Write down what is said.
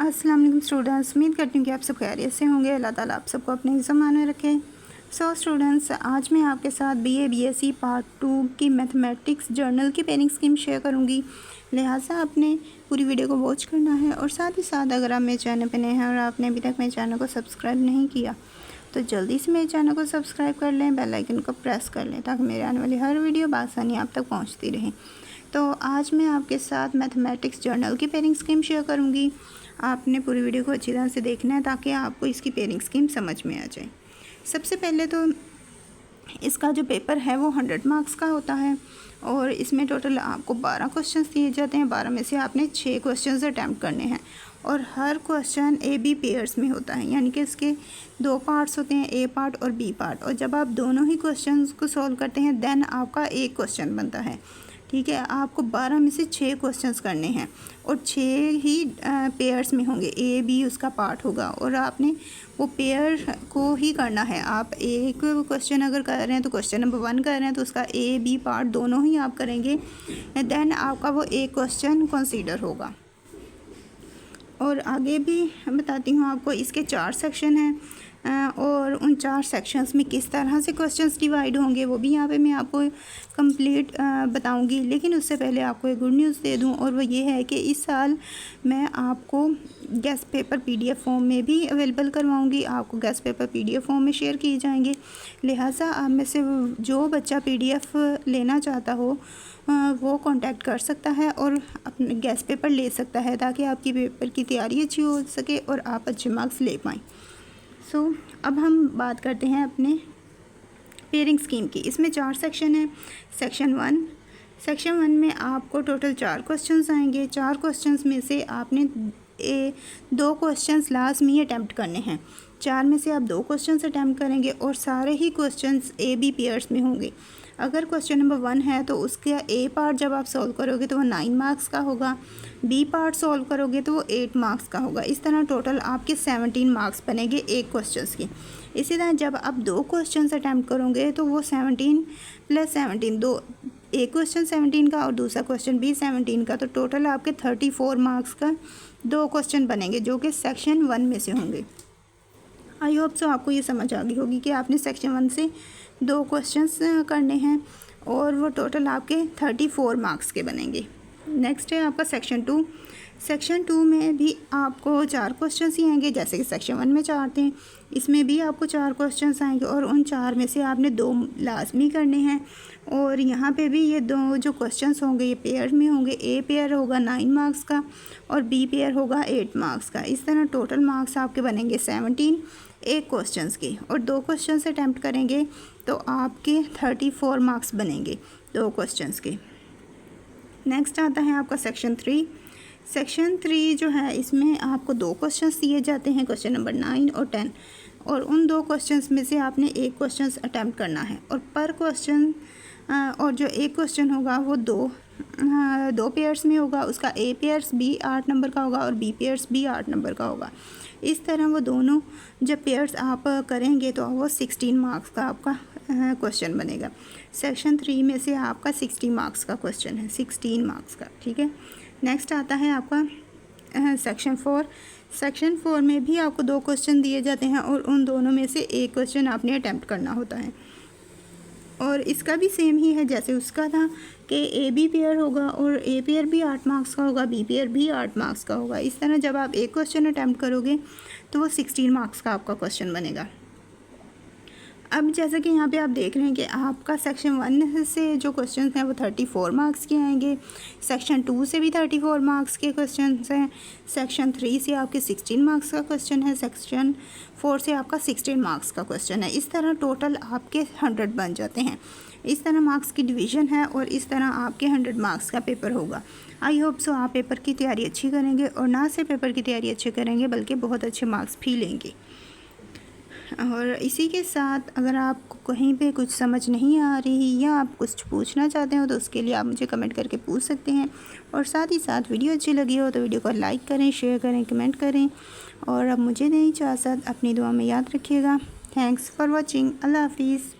अस्सलाम वालेकुम स्टूडेंट्स, उम्मीद करती हूँ कि आप सब खैरियत से होंगे। अल्लाह ताला आप सबको अपने ज़मान में रखे। स्टूडेंट्स, आज मैं आपके साथ BA BSc पार्ट 2 की मैथमेटिक्स जर्नल की पेयरिंग स्कीम शेयर करूँगी। लिहाजा आपने पूरी वीडियो को वॉच करना है और साथ ही साथ अगर आप मेरे चैनल पर नए हैं और आपने अभी तक मेरे चैनल को सब्सक्राइब नहीं किया तो जल्दी से मेरे चैनल को सब्सक्राइब कर लें, बेल आइकन को प्रेस कर लें ताकि मेरे आने वाली हर वीडियो बआसानी आप तक पहुँचती रहे। तो आज मैं आपके साथ मैथमेटिक्स जर्नल की पेयरिंग स्कीम शेयर करूँगी। आपने पूरी वीडियो को अच्छी तरह से देखना है ताकि आपको इसकी पेयरिंग स्कीम समझ में आ जाए। सबसे पहले तो इसका जो पेपर है वो 100 मार्क्स का होता है और इसमें टोटल आपको 12 क्वेश्चंस दिए जाते हैं। 12 में से आपने 6 क्वेश्चंस अटैम्प्ट करने हैं और हर क्वेश्चन AB पेयर्स में होता है, यानी कि इसके 2 पार्ट्स होते हैं, A पार्ट और B पार्ट। और जब आप दोनों ही क्वेश्चंस को सॉल्व करते हैं देन आपका एक क्वेश्चन बनता है। ठीक है, आपको 12 में से 6 क्वेश्चंस करने हैं और 6 ही पेयर्स में होंगे, A B उसका पार्ट होगा और आपने वो पेयर को ही करना है। आप एक क्वेश्चन अगर कर रहे हैं तो क्वेश्चन नंबर 1 कर रहे हैं तो उसका A B पार्ट दोनों ही आप करेंगे, देन आपका वो एक क्वेश्चन कंसीडर होगा। और आगे भी बताती हूँ आपको, इसके 4 सेक्शन हैं और उन 4 सेक्शंस में किस तरह से क्वेश्चंस डिवाइड होंगे वो भी यहाँ पे मैं आपको कंप्लीट बताऊँगी। लेकिन उससे पहले आपको एक गुड न्यूज़ दे दूँ और वो ये है कि इस साल मैं आपको गेस्ट पेपर PDF फॉर्म में भी अवेलेबल करवाऊँगी। आपको गेस्ट पेपर PDF फॉर्म में शेयर किए जाएंगे। लिहाजा आप में से जो बच्चा PDF लेना चाहता हो वो कांटेक्ट कर सकता है और अपने गेस्ट पेपर ले सकता है ताकि आपकी पेपर की तैयारी अच्छी हो सके और आप अच्छे मार्क्स ले पाएँ। अब हम बात करते हैं अपने पेयरिंग स्कीम की। इसमें 4 सेक्शन हैं। सेक्शन 1 में आपको टोटल 4 क्वेश्चंस आएंगे। 4 क्वेश्चंस में से आपने 2 क्वेश्चंस लाजमी अटैम्प्ट करने हैं। 4 में से आप 2 क्वेश्चंस अटैम्प्ट करेंगे और सारे ही क्वेश्चंस AB पेयर्स में होंगे। अगर क्वेश्चन नंबर 1 है तो उसका A पार्ट जब आप सॉल्व करोगे तो वो 9 मार्क्स का होगा, B पार्ट सॉल्व करोगे तो वो 8 मार्क्स का होगा। इस तरह टोटल आपके 17 मार्क्स बनेंगे एक क्वेश्चंस की। इसी तरह जब आप 2 क्वेश्चंस अटैम्प्ट करोगे तो वो 17 + 17 दो, एक क्वेश्चन 17 का और दूसरा क्वेश्चन भी 17 का, तो टोटल आपके 34 मार्क्स का 2 क्वेश्चन बनेंगे जो कि सेक्शन 1 में से होंगे। आई होप सो आपको ये समझ आ गई होगी कि आपने सेक्शन 1 से 2 क्वेश्चंस करने हैं और वो टोटल आपके 34 मार्क्स के बनेंगे। नेक्स्ट है आपका सेक्शन 2। सेक्शन 2 में भी आपको 4 क्वेश्चंस ही आएंगे, जैसे कि सेक्शन 1 में 4 थे, इसमें भी आपको 4 क्वेश्चंस आएंगे और उन 4 में से आपने 2 लाजमी करने हैं। और यहाँ पे भी ये 2 जो क्वेश्चंस होंगे ये पेयर में होंगे। A पेयर होगा 9 मार्क्स का और B पेयर होगा 8 मार्क्स का। इस तरह टोटल मार्क्स आपके बनेंगे 17 एक क्वेश्चंस के, और 2 क्वेश्चंस अटैम्प्ट करेंगे तो आपके 34 मार्क्स बनेंगे 2 क्वेश्चंस के। नेक्स्ट आता है आपका सेक्शन 3। सेक्शन 3 जो है इसमें आपको 2 क्वेश्चंस दिए जाते हैं, क्वेश्चन नंबर 9 और 10, और उन 2 क्वेश्चंस में से आपने एक क्वेश्चंस अटैम्प्ट करना है और पर क्वेश्चन और जो एक क्वेश्चन होगा वो 2 पेयर्स में होगा। उसका A पेयर्स भी 8 नंबर का होगा और B पेयर्स भी 8 नंबर का होगा। इस तरह वो दोनों जब पेयर्स आप करेंगे तो वो 16 मार्क्स का आपका क्वेश्चन बनेगा। सेक्शन 3 में से आपका 60 मार्क्स का क्वेश्चन है, 16 मार्क्स का। ठीक है, नेक्स्ट आता है आपका सेक्शन 4। सेक्शन 4 में भी आपको 2 क्वेश्चन दिए जाते हैं और उन दोनों में से एक क्वेश्चन आपने अटैम्प्ट करना होता है और इसका भी सेम ही है जैसे उसका था कि AB पेयर होगा और A पेयर भी 8 मार्क्स का होगा, B पेयर भी 8 मार्क्स का होगा। इस तरह जब आप एक क्वेश्चन अटैम्प्ट करोगे तो वो 16 मार्क्स का आपका क्वेश्चन बनेगा। अब जैसा कि यहाँ पे आप देख रहे हैं कि आपका सेक्शन 1 से जो क्वेश्चंस हैं वो 34 मार्क्स के आएंगे, सेक्शन 2 से भी 34 मार्क्स के क्वेश्चंस हैं, सेक्शन 3 से आपके 16 मार्क्स का क्वेश्चन है, सेक्शन 4 से आपका 16 मार्क्स का क्वेश्चन है। इस तरह टोटल आपके 100 बन जाते हैं। इस तरह मार्क्स की डिवीज़न है और इस तरह आपके 100 मार्क्स का पेपर होगा। आई होप सो आप पेपर की तैयारी अच्छी करेंगे और ना सिर्फ पेपर की तैयारी अच्छी करेंगे बल्कि बहुत अच्छे मार्क्स भी लेंगे। और इसी के साथ अगर आपको कहीं पे कुछ समझ नहीं आ रही या आप कुछ पूछना चाहते हो तो उसके लिए आप मुझे कमेंट करके पूछ सकते हैं। और साथ ही साथ वीडियो अच्छी लगी हो तो वीडियो को लाइक करें, शेयर करें, कमेंट करें और अब मुझे दें इजाज़त। अपनी दुआ में याद रखिएगा। Thanks for watching. अल्लाह हाफिज़।